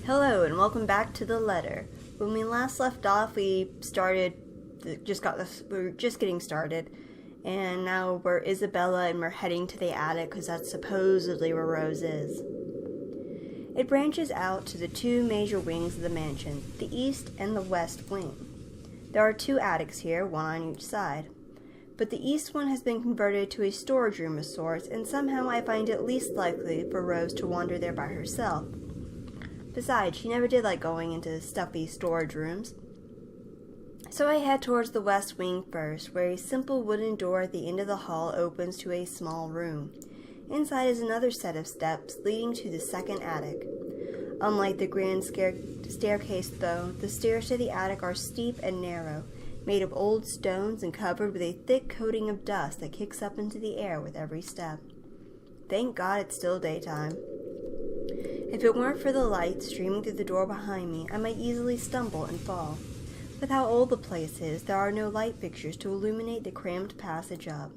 Hello and welcome back to the letter. When we last left off, we were just getting started, and now we're Isabella and we're heading to the attic because that's supposedly where Rose is. It branches out to the two major wings of the mansion, the east and the west wing. There are two attics here, one on each side. But the east one has been converted to a storage room of sorts, and somehow I find it least likely for Rose to wander there by herself. Besides, she never did like going into stuffy storage rooms. So I head towards the west wing first, where a simple wooden door at the end of the hall opens to a small room. Inside is another set of steps leading to the second attic. Unlike the grand staircase, though, the stairs to the attic are steep and narrow, made of old stones and covered with a thick coating of dust that kicks up into the air with every step. Thank God it's still daytime. If it weren't for the light streaming through the door behind me, I might easily stumble and fall. With how old the place is, there are no light fixtures to illuminate the cramped passage up.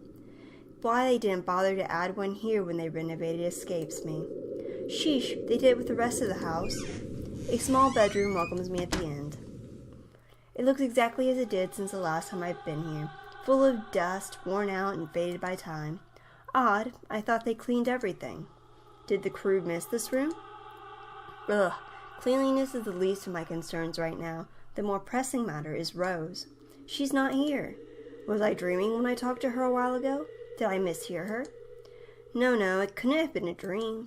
Why they didn't bother to add one here when they renovated escapes me. Sheesh, they did it with the rest of the house. A small bedroom welcomes me at the end. It looks exactly as it did since the last time I've been here, full of dust, worn out and faded by time. Odd, I thought they cleaned everything. Did the crew miss this room? Ugh, cleanliness is the least of my concerns right now. The more pressing matter is Rose. She's not here. Was I dreaming when I talked to her a while ago? Did I mishear her? No, it couldn't have been a dream.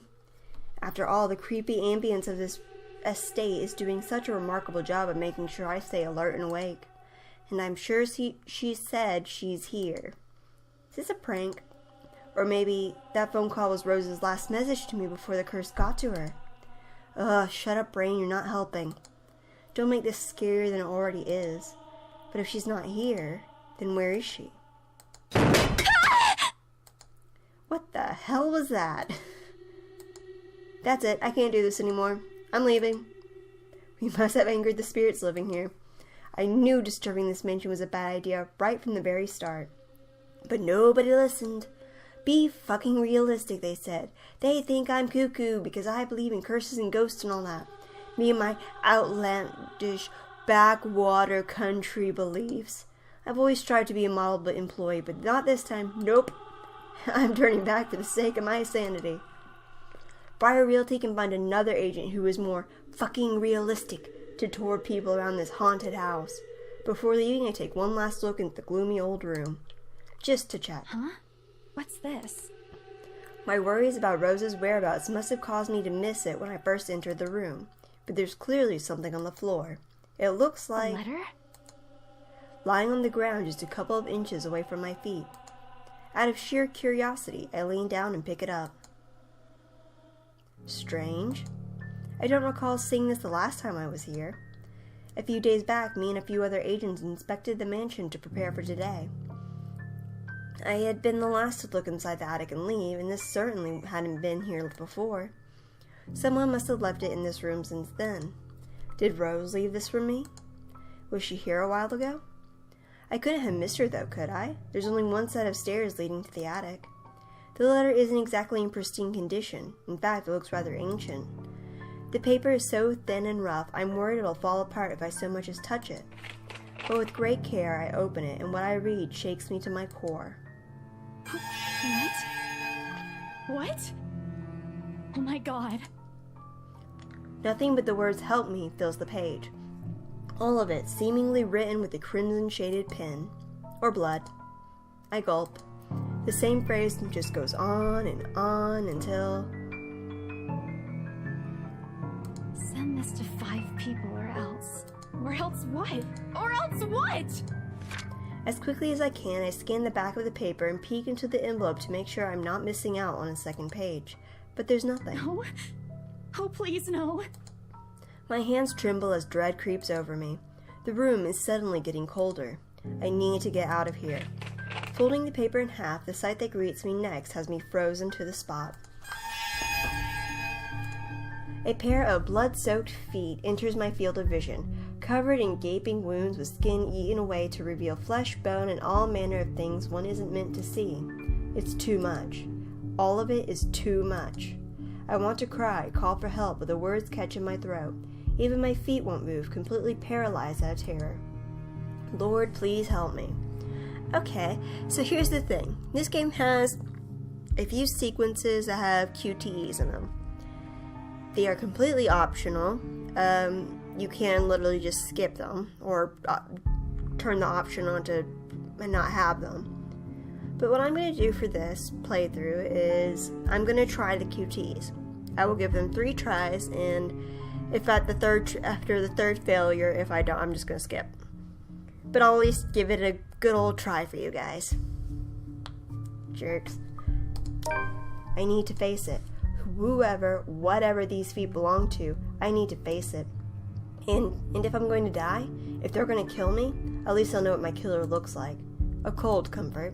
After all, the creepy ambience of this estate is doing such a remarkable job of making sure I stay alert and awake. And I'm sure she said she's here. Is this a prank? Or maybe that phone call was Rose's last message to me before the curse got to her. Ugh, shut up, brain, you're not helping. Don't make this scarier than it already is. But if she's not here, then where is she? What the hell was that? That's it, I can't do this anymore. I'm leaving. We must have angered the spirits living here. I knew disturbing this mansion was a bad idea right from the very start. But nobody listened. Be fucking realistic, they said. They think I'm cuckoo because I believe in curses and ghosts and all that. Me and my outlandish backwater country beliefs. I've always tried to be a model employee, but not this time. Nope. I'm turning back for the sake of my sanity. Briar Realty can find another agent who is more fucking realistic to tour people around this haunted house. Before leaving, I take one last look into the gloomy old room. Just to check. Huh? What's this? My worries about Rose's whereabouts must have caused me to miss it when I first entered the room. But there's clearly something on the floor. It looks like... A letter? Lying on the ground just a couple of inches away from my feet. Out of sheer curiosity, I lean down and pick it up. Strange. I don't recall seeing this the last time I was here. A few days back, me and a few other agents inspected the mansion to prepare for today. I had been the last to look inside the attic and leave, and this certainly hadn't been here before. Someone must have left it in this room since then. Did Rose leave this for me? Was she here a while ago? I couldn't have missed her though, could I? There's only one set of stairs leading to the attic. The letter isn't exactly in pristine condition. In fact, it looks rather ancient. The paper is so thin and rough, I'm worried it'll fall apart if I so much as touch it. But with great care, I open it, and what I read shakes me to my core. What? Oh my God. Nothing but the words "help me" fills the page. All of it seemingly written with a crimson-shaded pen. Or blood. I gulp. The same phrase just goes on until... Send this to 5 people or else. Or else what? Or else what? As quickly as I can, I scan the back of the paper and peek into the envelope to make sure I'm not missing out on a second page. But there's nothing. No. Oh, please, no. My hands tremble as dread creeps over me. The room is suddenly getting colder. I need to get out of here. Folding the paper in half, the sight that greets me next has me frozen to the spot. A pair of blood-soaked feet enters my field of vision, covered in gaping wounds with skin eaten away to reveal flesh, bone, and all manner of things one isn't meant to see. It's too much. All of it is too much. I want to cry, call for help, but the words catch in my throat. Even my feet won't move, completely paralyzed out of terror. Lord, please help me. Okay, so here's the thing. This game has a few sequences that have QTEs in them. They are completely optional. You can literally just skip them or turn the option on to and not have them. But what I'm going to do for this playthrough is I'm going to try the QTEs. I will give them 3 tries, and if after the third failure, if I don't, I'm just going to skip. But I'll at least give it a good old try for you guys. Jerks. I need to face it. Whatever these feet belong to, I need to face it. And if I'm going to die, if they're going to kill me, at least I'll know what my killer looks like. A cold comfort.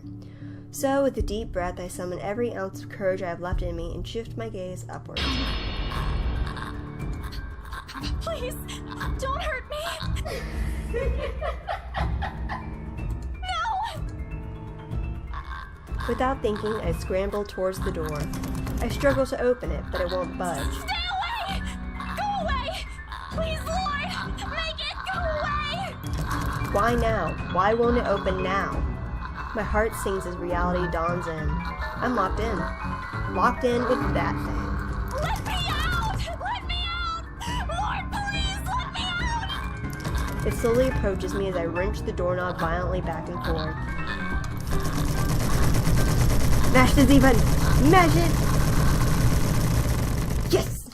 So, with a deep breath, I summon every ounce of courage I have left in me and shift my gaze upward. Please, don't hurt me! No! Without thinking, I scramble towards the door. I struggle to open it, but it won't budge. Stay away! Go away! Please, Lord! Make it go away! Why now? Why won't it open now? My heart sings as reality dawns in. I'm locked in. Locked in with that thing. Let me out! Let me out! Lord, please, let me out! It slowly approaches me as I wrench the doorknob violently back and forth. Mash the Z button! Mash it! Yes!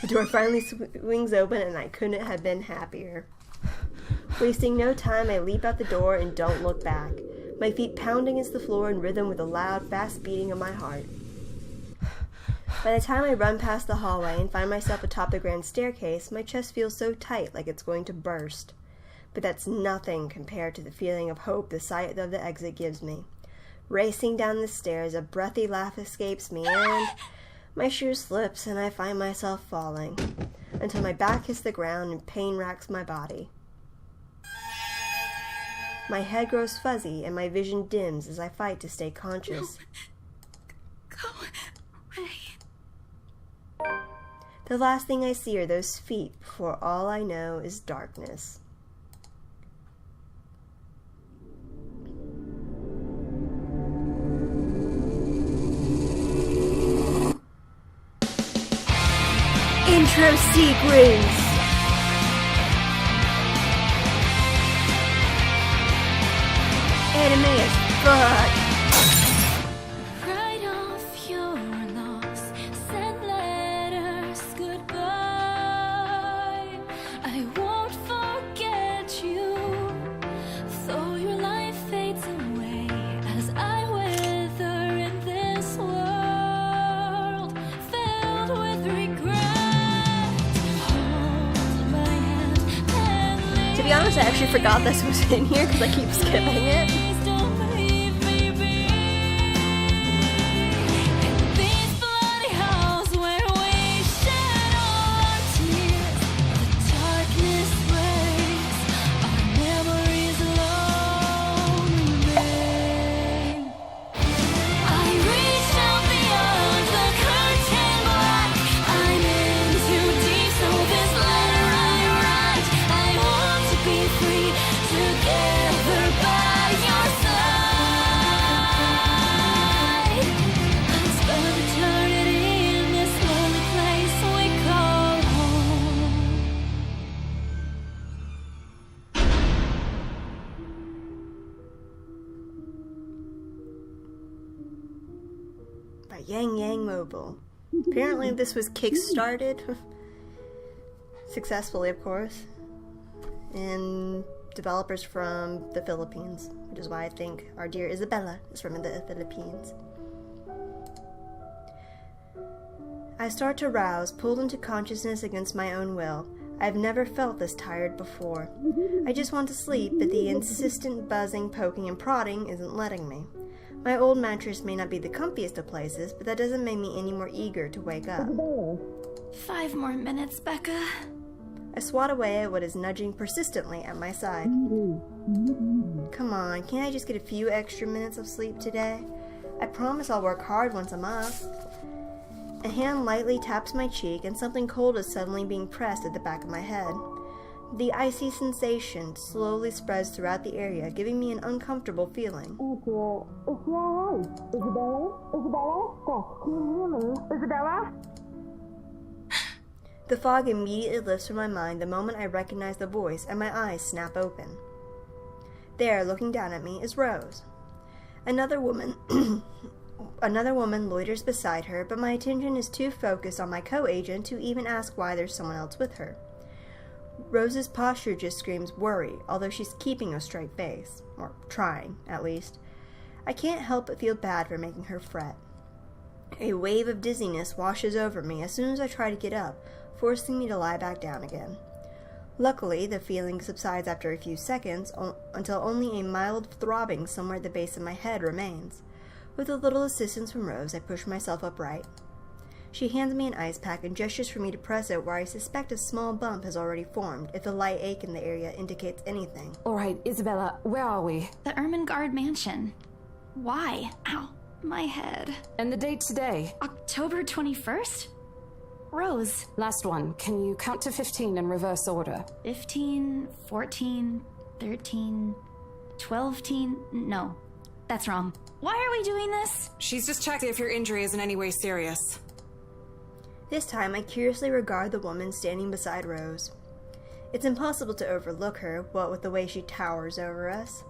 The door finally swings open and I couldn't have been happier. Wasting no time, I leap out the door and don't look back, my feet pounding against the floor in rhythm with the loud, fast beating of my heart. By the time I run past the hallway and find myself atop the grand staircase, my chest feels so tight like it's going to burst. But that's nothing compared to the feeling of hope the sight of the exit gives me. Racing down the stairs, a breathy laugh escapes me and my shoe slips and I find myself falling, until my back hits the ground and pain racks my body. My head grows fuzzy and my vision dims as I fight to stay conscious. Go away. The last thing I see are those feet before all I know is darkness. Intro sequence! Anime as fuck! Write off your loss, send letters goodbye. I won't forget you, though your life fades away as I wither in this world filled with regret. Hold my hand and leave. To be honest, I actually forgot this was in here because I keep skipping it. Please don't leave me be. In these bloody halls where we shed our tears, the darkness breaks, our memories alone remain. I reach out beyond the curtain black. I'm in too deep, so this letter I write. I want to be free, together by your side. Spend eternity in this lonely place we call home. By Yang Yang Mobile. Apparently this was kick-started. Successfully, of course. And developers from the Philippines, which is why I think our dear Isabella is from the Philippines. I start to rouse, pulled into consciousness against my own will. I've never felt this tired before. I just want to sleep, but the insistent buzzing, poking, and prodding isn't letting me. My old mattress may not be the comfiest of places, but that doesn't make me any more eager to wake up. 5 more minutes, Becca. I swat away at what is nudging persistently at my side. Come on, can't I just get a few extra minutes of sleep today? I promise I'll work hard once I'm up. A hand lightly taps my cheek, and something cold is suddenly being pressed at the back of my head. The icy sensation slowly spreads throughout the area, giving me an uncomfortable feeling. Is she alright? Isabella? Isabella? Stop. Can you hear me? Isabella? The fog immediately lifts from my mind the moment I recognize the voice, and my eyes snap open. There, looking down at me, is Rose. Another woman loiters beside her, but my attention is too focused on my co-agent to even ask why there's someone else with her. Rose's posture just screams worry, although she's keeping a straight face. Or trying, at least. I can't help but feel bad for making her fret. A wave of dizziness washes over me as soon as I try to get up, forcing me to lie back down again. Luckily, the feeling subsides after a few seconds, until only a mild throbbing somewhere at the base of my head remains. With a little assistance from Rose, I push myself upright. She hands me an ice pack and gestures for me to press it where I suspect a small bump has already formed, if the light ache in the area indicates anything. Alright, Isabella, where are we? The Ermengarde Mansion. Why? Ow, my head. And the date today? October 21st? Rose. Last one. Can you count to 15 in reverse order? 15, 14, 13, 12-teen. No, that's wrong. Why are we doing this? She's just checking if your injury is in any way serious. This time, I curiously regard the woman standing beside Rose. It's impossible to overlook her, what with the way she towers over us.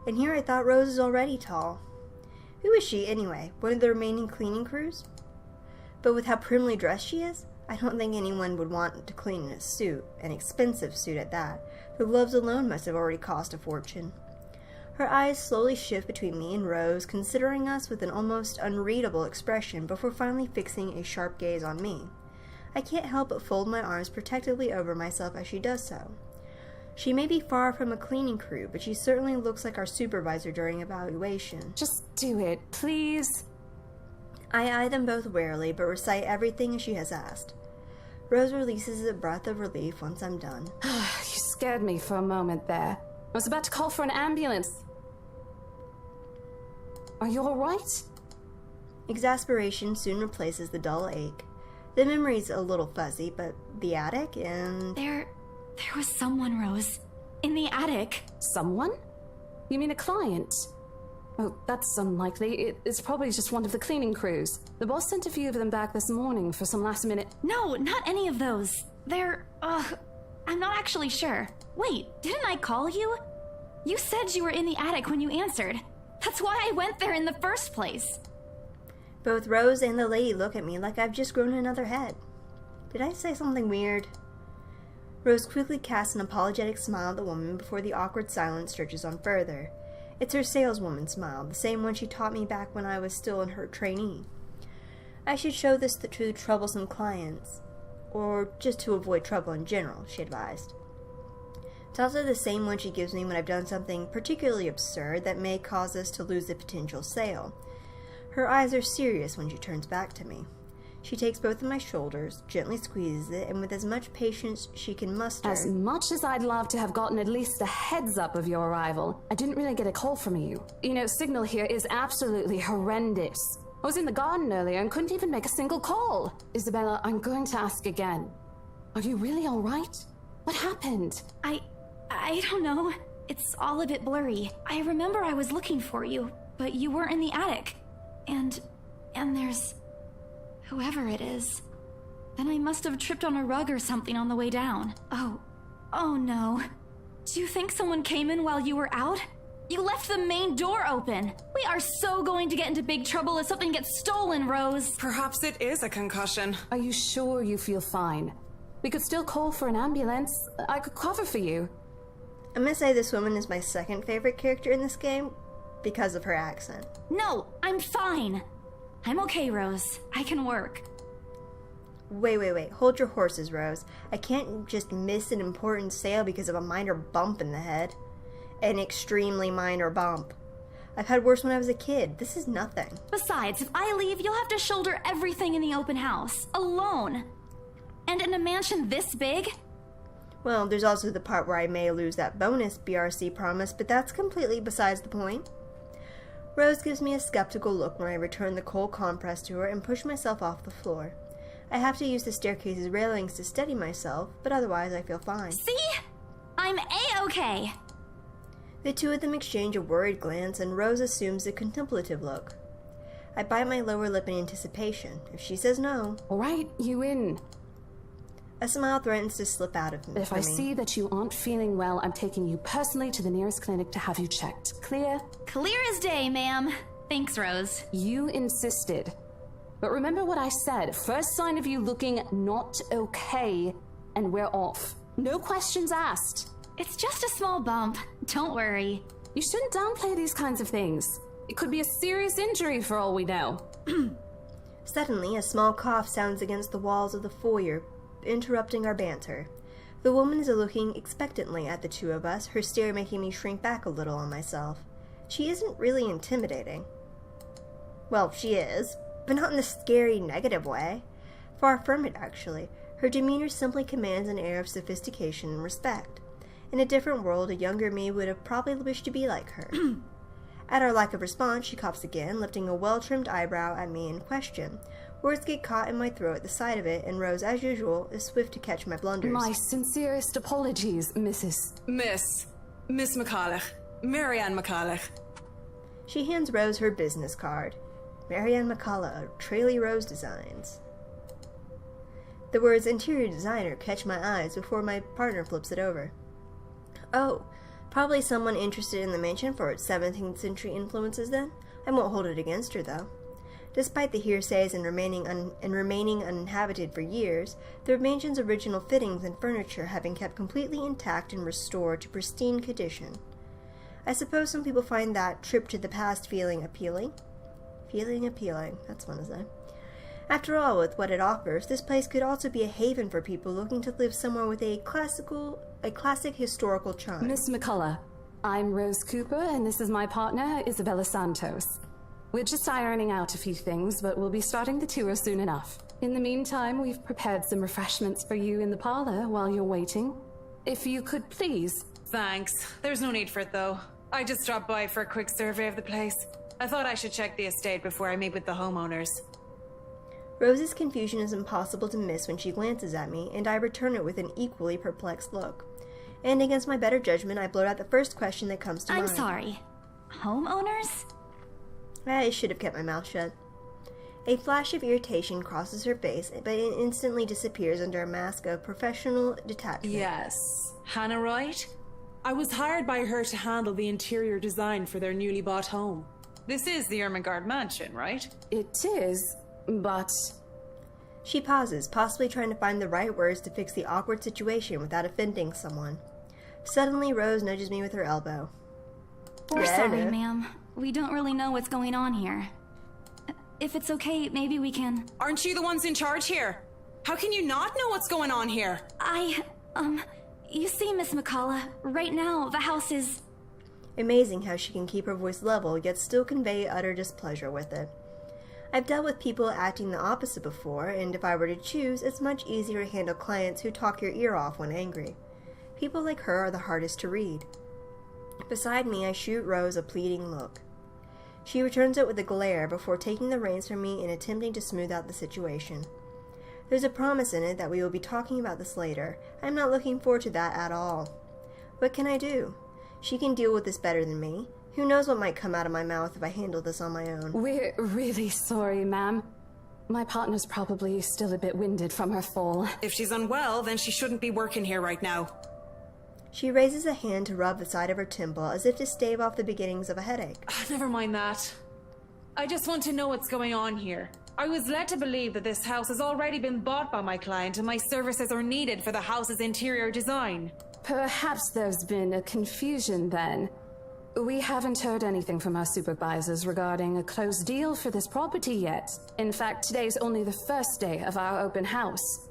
And here I thought Rose is already tall. Who is she, anyway? One of the remaining cleaning crews? But with how primly dressed she is, I don't think anyone would want to clean in a suit, an expensive suit at that. The gloves alone must have already cost a fortune. Her eyes slowly shift between me and Rose, considering us with an almost unreadable expression before finally fixing a sharp gaze on me. I can't help but fold my arms protectively over myself as she does so. She may be far from a cleaning crew, but she certainly looks like our supervisor during evaluation. Just do it, please. I eye them both warily, but recite everything as she has asked. Rose releases a breath of relief once I'm done. You scared me for a moment there. I was about to call for an ambulance. Are you alright? Exasperation soon replaces the dull ache. The memory's a little fuzzy, but the attic and... There was someone, Rose. In the attic. Someone? You mean a client? Oh, that's unlikely. It's probably just one of the cleaning crews. The boss sent a few of them back this morning for some last minute... No, not any of those. I'm not actually sure. Wait, didn't I call you? You said you were in the attic when you answered. That's why I went there in the first place. Both Rose and the lady look at me like I've just grown another head. Did I say something weird? Rose quickly casts an apologetic smile at the woman before the awkward silence stretches on further. It's her saleswoman smile, the same one she taught me back when I was still in her trainee. I should show this to troublesome clients, or just to avoid trouble in general, she advised. It's also the same one she gives me when I've done something particularly absurd that may cause us to lose a potential sale. Her eyes are serious when she turns back to me. She takes both of my shoulders, gently squeezes it, and with as much patience she can muster... As much as I'd love to have gotten at least a heads up of your arrival, I didn't really get a call from you. You know, signal here is absolutely horrendous. I was in the garden earlier and couldn't even make a single call. Isabella, I'm going to ask again. Are you really alright? What happened? I don't know. It's all a bit blurry. I remember I was looking for you, but you weren't in the attic. And there's... whoever it is. Then I must have tripped on a rug or something on the way down. Oh no. Do you think someone came in while you were out? You left the main door open. We are so going to get into big trouble if something gets stolen, Rose. Perhaps it is a concussion. Are you sure you feel fine? We could still call for an ambulance. I could cover for you. I must say this woman is my second favorite character in this game because of her accent. No, I'm fine. I'm okay, Rose. I can work. Wait. Hold your horses, Rose. I can't just miss an important sale because of a minor bump in the head. An extremely minor bump. I've had worse when I was a kid. This is nothing. Besides, if I leave, you'll have to shoulder everything in the open house. Alone. And in a mansion this big? Well, there's also the part where I may lose that bonus BRC promise, but that's completely besides the point. Rose gives me a skeptical look when I return the cold compress to her and push myself off the floor. I have to use the staircase's railings to steady myself, but otherwise I feel fine. See? I'm A-okay. The two of them exchange a worried glance, and Rose assumes a contemplative look. I bite my lower lip in anticipation. If she says no... All right, you in. A smile threatens to slip out of me. If I see that you aren't feeling well, I'm taking you personally to the nearest clinic to have you checked. Clear? Clear as day, ma'am. Thanks, Rose. You insisted. But remember what I said. First sign of you looking not okay, and we're off. No questions asked. It's just a small bump. Don't worry. You shouldn't downplay these kinds of things. It could be a serious injury for all we know. Suddenly, a small cough sounds against the walls of the foyer, interrupting our banter. The woman is looking expectantly at the two of us, her stare making me shrink back a little on myself. She isn't really intimidating. Well, she is, but not in the scary, negative way. Far from it, actually. Her demeanor simply commands an air of sophistication and respect. In a different world, a younger me would have probably wished to be like her. At our lack of response, she coughs again, lifting a well-trimmed eyebrow at me in question. Words get caught in my throat at the sight of it, and Rose, as usual, is swift to catch my blunders. My sincerest apologies, Mrs. Miss McCulloch. Marianne McCulloch. She hands Rose her business card. Marianne McCulloch, Tralee Rose Designs. The words interior designer catch my eyes before my partner flips it over. Oh, probably someone interested in the mansion for its 17th century influences then? I won't hold it against her, though. Despite the hearsays and remaining uninhabited for years, the mansion's original fittings and furniture have been kept completely intact and restored to pristine condition. I suppose some people find that trip to the past feeling appealing. Feeling appealing, that's one to say. After all, with what it offers, this place could also be a haven for people looking to live somewhere with a classic historical charm. Miss McCullough, I'm Rose Cooper, and this is my partner, Isabella Santos. We're just ironing out a few things, but we'll be starting the tour soon enough. In the meantime, we've prepared some refreshments for you in the parlor while you're waiting. If you could please... Thanks. There's no need for it, though. I just stopped by for a quick survey of the place. I thought I should check the estate before I meet with the homeowners. Rose's confusion is impossible to miss when she glances at me, and I return it with an equally perplexed look. And against my better judgment, I blurt out the first question that comes to mind. I'm sorry. Homeowners? I should have kept my mouth shut. A flash of irritation crosses her face, but it instantly disappears under a mask of professional detachment. Yes. Hannah Wright? I was hired by her to handle the interior design for their newly bought home. This is the Ermengarde mansion, right? It is, but... She pauses, possibly trying to find the right words to fix the awkward situation without offending someone. Suddenly, Rose nudges me with her elbow. We're sorry, Yeah. ma'am. We don't really know what's going on here. If it's okay, maybe we can... Aren't you the ones in charge here? How can you not know what's going on here? You see, Miss McCullough, right now, the house is... Amazing how she can keep her voice level, yet still convey utter displeasure with it. I've dealt with people acting the opposite before, and if I were to choose, it's much easier to handle clients who talk your ear off when angry. People like her are the hardest to read. Beside me, I shoot Rose a pleading look. She returns it with a glare before taking the reins from me and attempting to smooth out the situation. There's a promise in it that we will be talking about this later. I'm not looking forward to that at all. What can I do? She can deal with this better than me. Who knows what might come out of my mouth if I handle this on my own. We're really sorry, ma'am. My partner's probably still a bit winded from her fall. If she's unwell, then she shouldn't be working here right now. She raises a hand to rub the side of her temple as if to stave off the beginnings of a headache. Never mind that. I just want to know what's going on here. I was led to believe that this house has already been bought by my client and my services are needed for the house's interior design. Perhaps there's been a confusion then. We haven't heard anything from our supervisors regarding a closed deal for this property yet. In fact, today's only the first day of our open house.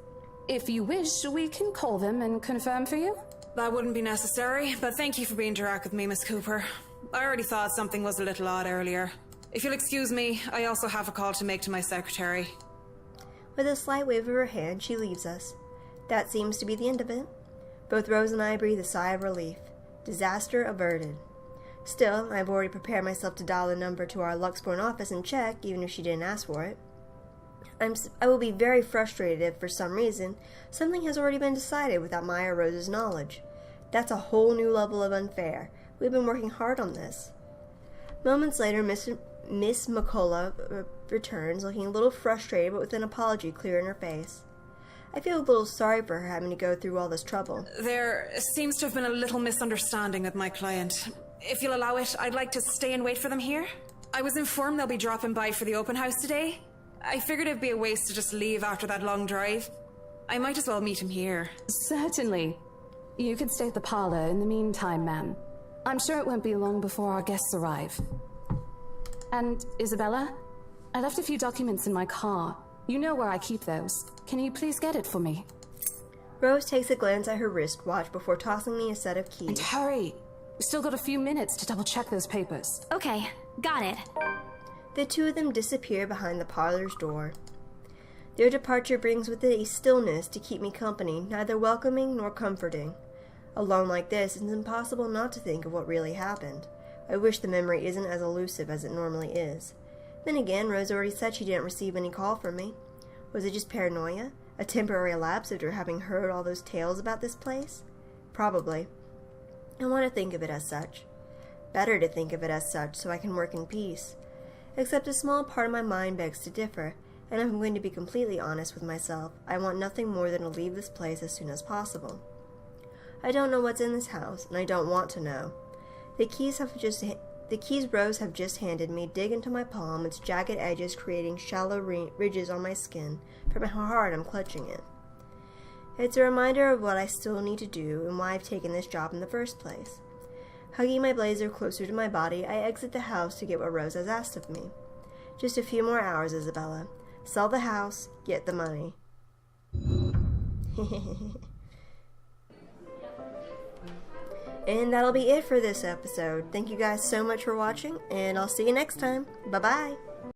If you wish, we can call them and confirm for you. That wouldn't be necessary, but thank you for being direct with me, Miss Cooper. I already thought something was a little odd earlier. If you'll excuse me, I also have a call to make to my secretary. With a slight wave of her hand, she leaves us. That seems to be the end of it. Both Rose and I breathe a sigh of relief. Disaster averted. Still, I've already prepared myself to dial the number to our Luxborn office and check, even if she didn't ask for it. I will be very frustrated if, for some reason, something has already been decided without my or Rose's knowledge. That's a whole new level of unfair. We've been working hard on this. Moments later, Miss McCullough returns, looking a little frustrated but with an apology clear in her face. I feel a little sorry for her having to go through all this trouble. There seems to have been a little misunderstanding with my client. If you'll allow it, I'd like to stay and wait for them here. I was informed they'll be dropping by for the open house today. I figured it'd be a waste to just leave after that long drive. I might as well meet him here. Certainly. You could stay at the parlor in the meantime, ma'am. I'm sure it won't be long before our guests arrive. And, Isabella? I left a few documents in my car. You know where I keep those. Can you please get it for me? Rose takes a glance at her wristwatch before tossing me a set of keys. And hurry! We've still got a few minutes to double-check those papers. Okay, got it. The two of them disappear behind the parlor's door. Their departure brings with it a stillness to keep me company, neither welcoming nor comforting. Alone like this, it's impossible not to think of what really happened. I wish the memory isn't as elusive as it normally is. Then again, Rose already said she didn't receive any call from me. Was it just paranoia? A temporary lapse after having heard all those tales about this place? Probably. I want to think of it as such. Better to think of it as such so I can work in peace. Except a small part of my mind begs to differ, and if I'm going to be completely honest with myself, I want nothing more than to leave this place as soon as possible. I don't know what's in this house, and I don't want to know. The keys Rose have just handed me dig into my palm, its jagged edges creating shallow ridges on my skin from how hard I'm clutching it. It's a reminder of what I still need to do and why I've taken this job in the first place. Hugging my blazer closer to my body, I exit the house to get what Rose has asked of me. Just a few more hours, Isabella. Sell the house, get the money. And that'll be it for this episode. Thank you guys so much for watching, and I'll see you next time. Bye-bye!